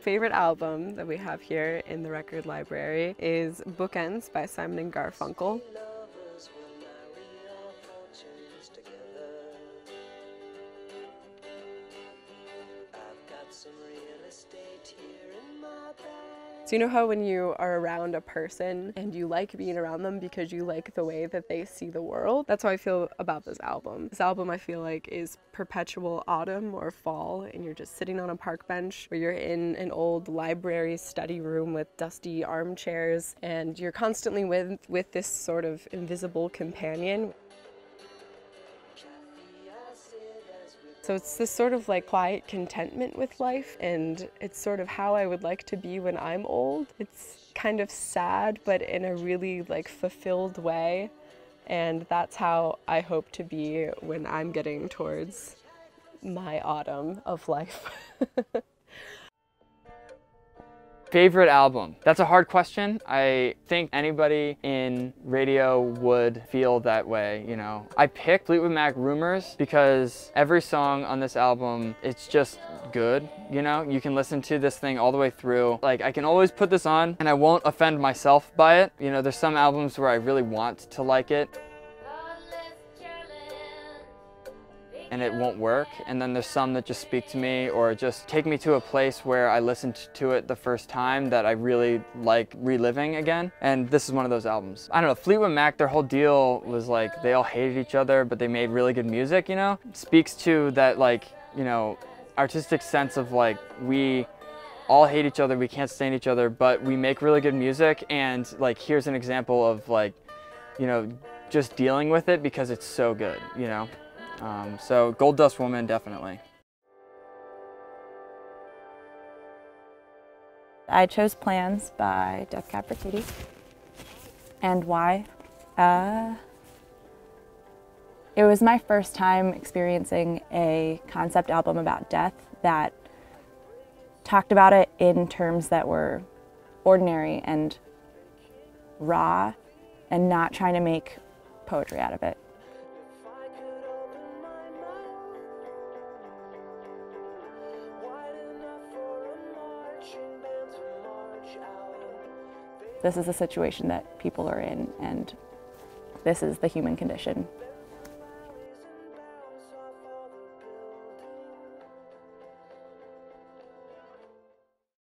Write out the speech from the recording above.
favorite album that we have here in the record library is Bookends by Simon & Garfunkel. So you know how when you are around a person and you like being around them because you like the way that they see the world? That's how I feel about this album. This album I feel like is perpetual autumn or fall, and you're just sitting on a park bench or you're in an old library study room with dusty armchairs, and you're constantly with this sort of invisible companion. So it's this sort of like quiet contentment with life, and it's sort of how I would like to be when I'm old. It's kind of sad, but in a really like fulfilled way, and that's how I hope to be when I'm getting towards my autumn of life. Favorite album? That's a hard question. I think anybody in radio would feel that way, you know. I picked Fleetwood Mac Rumors because every song on this album, it's just good, you know. You can listen to this thing all the way through. Like, I can always put this on and I won't offend myself by it. You know, there's some albums where I really want to like it and it won't work, and then there's some that just speak to me or just take me to a place where I listened to it the first time that I really like reliving again, and this is one of those albums. I don't know, Fleetwood Mac, their whole deal was like they all hated each other but they made really good music, you know? It speaks to that, like, you know, artistic sense of like we all hate each other, we can't stand each other, but we make really good music, and like here's an example of like, you know, just dealing with it because it's so good, you know? So Gold Dust Woman, definitely. I chose Plans by Death Cab for Cutie. And why? It was my first time experiencing a concept album about death that talked about it in terms that were ordinary and raw and not trying to make poetry out of it. This is a situation that people are in, and this is the human condition.